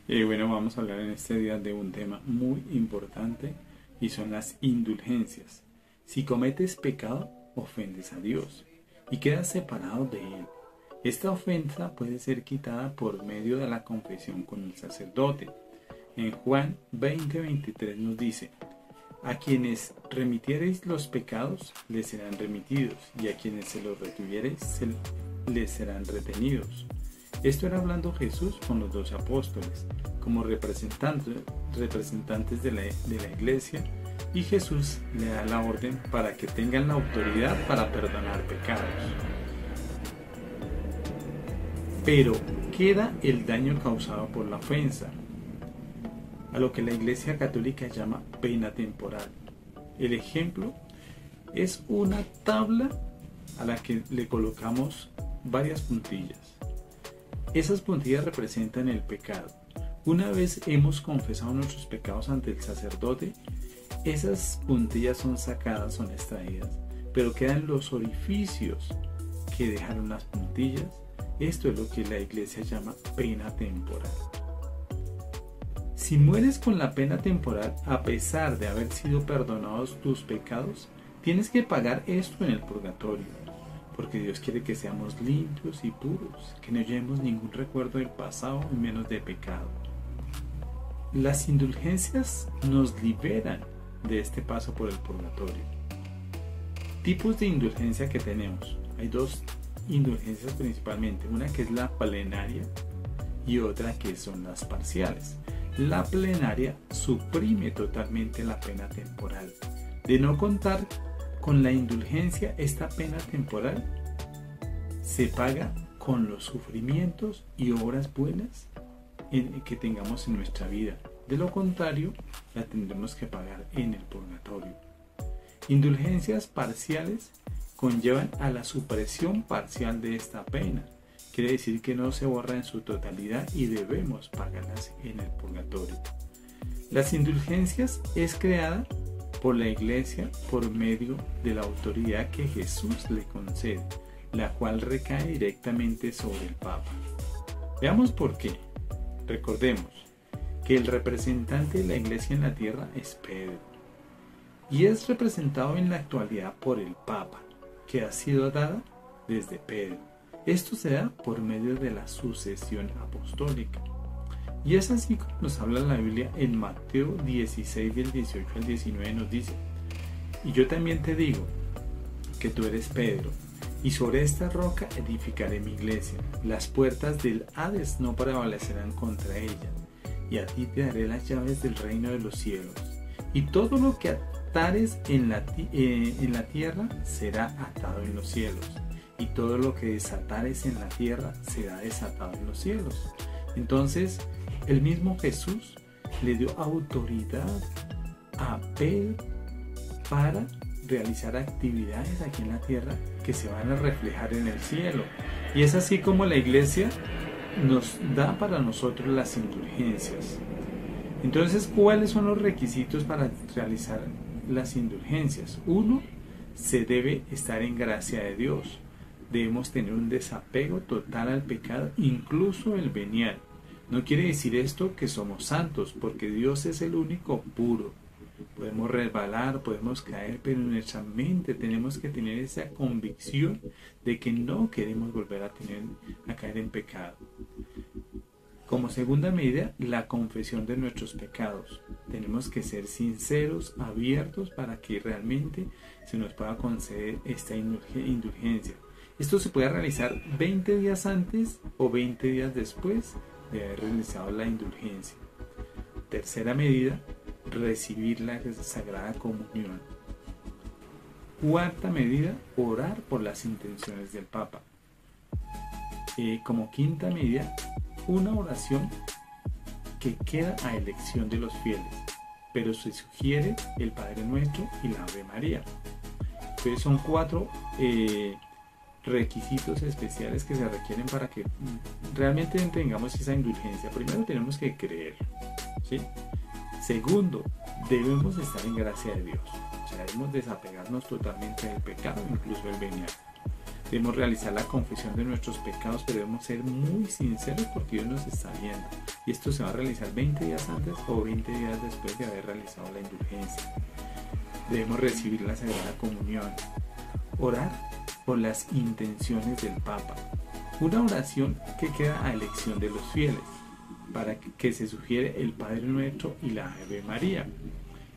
Bueno, vamos a hablar en este día de un tema muy importante y son las indulgencias. Si cometes pecado, ofendes a Dios y quedas separado de Él. Esta ofensa puede ser quitada por medio de la confesión con el sacerdote. En Juan 20:23 nos dice: a quienes remitiereis los pecados, les serán remitidos, y a quienes se los retuviereis, les serán retenidos. Esto era hablando Jesús con los 12 apóstoles, como representantes de la iglesia, y Jesús le da la orden para que tengan la autoridad para perdonar pecados. Pero queda el daño causado por la ofensa, a lo que la Iglesia Católica llama pena temporal. El ejemplo es una tabla a la que le colocamos varias puntillas. Esas puntillas representan el pecado. Una vez hemos confesado nuestros pecados ante el sacerdote, esas puntillas son sacadas, son extraídas, pero quedan los orificios que dejaron las puntillas. Esto es lo que la Iglesia llama pena temporal. Si mueres con la pena temporal, a pesar de haber sido perdonados tus pecados, tienes que pagar esto en el purgatorio, porque Dios quiere que seamos limpios y puros, que no llevemos ningún recuerdo del pasado y menos de pecado. Las indulgencias nos liberan de este paso por el purgatorio. Tipos de indulgencia que tenemos. Hay dos indulgencias principalmente, una que es la plenaria y otra que son las parciales. La plenaria suprime totalmente la pena temporal. De no contar con la indulgencia, esta pena temporal se paga con los sufrimientos y obras buenas que tengamos en nuestra vida. De lo contrario, la tendremos que pagar en el purgatorio. Indulgencias parciales conllevan a la supresión parcial de esta pena. Quiere decir que no se borra en su totalidad y debemos pagarlas en el purgatorio. Las indulgencias es creada por la Iglesia por medio de la autoridad que Jesús le concede, la cual recae directamente sobre el Papa. Veamos por qué. Recordemos que el representante de la Iglesia en la tierra es Pedro y es representado en la actualidad por el Papa, que ha sido dada desde Pedro. Esto se da por medio de la sucesión apostólica. Y es así como nos habla la Biblia en Mateo 16, del 18 al 19, nos dice: y yo también te digo que tú eres Pedro, y sobre esta roca edificaré mi iglesia. Las puertas del Hades no prevalecerán contra ella, y a ti te daré las llaves del reino de los cielos. Y todo lo que atares en la tierra será atado en los cielos, y todo lo que desatares en la tierra será desatado en los cielos. Entonces, el mismo Jesús le dio autoridad a Pedro para realizar actividades aquí en la tierra que se van a reflejar en el cielo. Y es así como la Iglesia nos da para nosotros las indulgencias. Entonces, ¿cuáles son los requisitos para realizar las indulgencias? Uno, se debe estar en gracia de Dios. Debemos tener un desapego total al pecado, incluso el venial. No quiere decir esto que somos santos, porque Dios es el único puro. Podemos resbalar, podemos caer, pero en nuestra mente tenemos que tener esa convicción de que no queremos volver a caer en pecado. Como segunda medida, la confesión de nuestros pecados. Tenemos que ser sinceros, abiertos, para que realmente se nos pueda conceder esta indulgencia. Esto se puede realizar 20 días antes o 20 días después de haber realizado la indulgencia. Tercera medida, recibir la Sagrada Comunión. Cuarta medida, orar por las intenciones del Papa. Como quinta medida, una oración que queda a elección de los fieles, pero se sugiere el Padre Nuestro y la Ave María. Entonces son 4 requisitos especiales que se requieren para que realmente tengamos esa indulgencia. Primero, tenemos que creer, ¿sí? Segundo, debemos estar en gracia de Dios, o sea, debemos desapegarnos totalmente del pecado, incluso el venial. Debemos realizar la confesión de nuestros pecados, pero debemos ser muy sinceros porque Dios nos está viendo. Y esto se va a realizar 20 días antes o 20 días después de haber realizado la indulgencia. Debemos recibir la Sagrada Comunión. Orar por las intenciones del Papa. Una oración que queda a elección de los fieles, para que se sugiere el Padre Nuestro y la Ave María.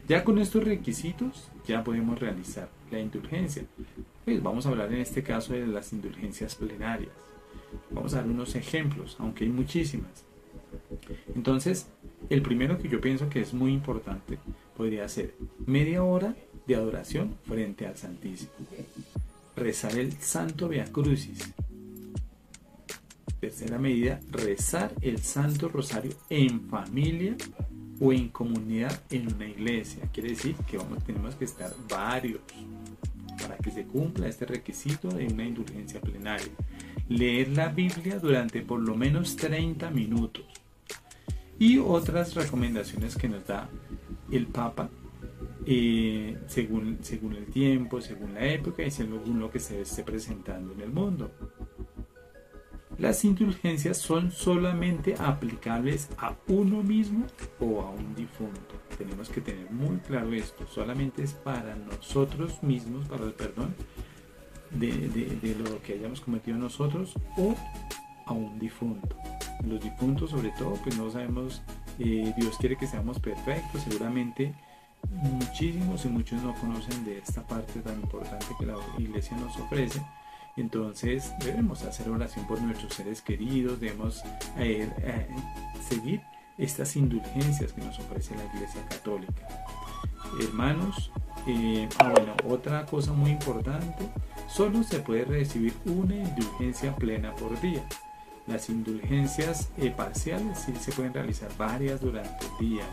Ya con estos requisitos ya podemos realizar la indulgencia. Pues vamos a hablar en este caso de las indulgencias plenarias. Vamos a dar unos ejemplos, aunque hay muchísimas. Entonces, el primero que yo pienso que es muy importante podría ser media hora de adoración frente al Santísimo. Rezar el Santo Via Crucis. Tercera medida, rezar el Santo Rosario en familia o en comunidad en una iglesia. Quiere decir que tenemos que estar varios para que se cumpla este requisito de una indulgencia plenaria. Leer la Biblia durante por lo menos 30 minutos. Y otras recomendaciones que nos da el Papa según el tiempo, según la época y según lo que se esté presentando en el mundo. Las indulgencias son solamente aplicables a uno mismo o a un difunto. Tenemos que tener muy claro esto. Solamente es para nosotros mismos, para el perdón de lo que hayamos cometido nosotros o a un difunto. Los difuntos, sobre todo, pues no sabemos, Dios quiere que seamos perfectos. Seguramente muchísimos y muchos no conocen de esta parte tan importante que la Iglesia nos ofrece. Entonces debemos hacer oración por nuestros seres queridos, debemos seguir estas indulgencias que nos ofrece la Iglesia Católica. Hermanos, otra cosa muy importante, solo se puede recibir una indulgencia plena por día. Las indulgencias parciales sí se pueden realizar varias durante el día,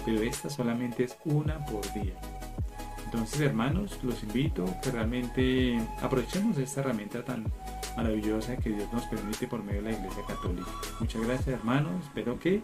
pero esta solamente es una por día. Entonces, hermanos, los invito a que realmente aprovechemos esta herramienta tan maravillosa que Dios nos permite por medio de la Iglesia Católica. Muchas gracias, hermanos. Espero que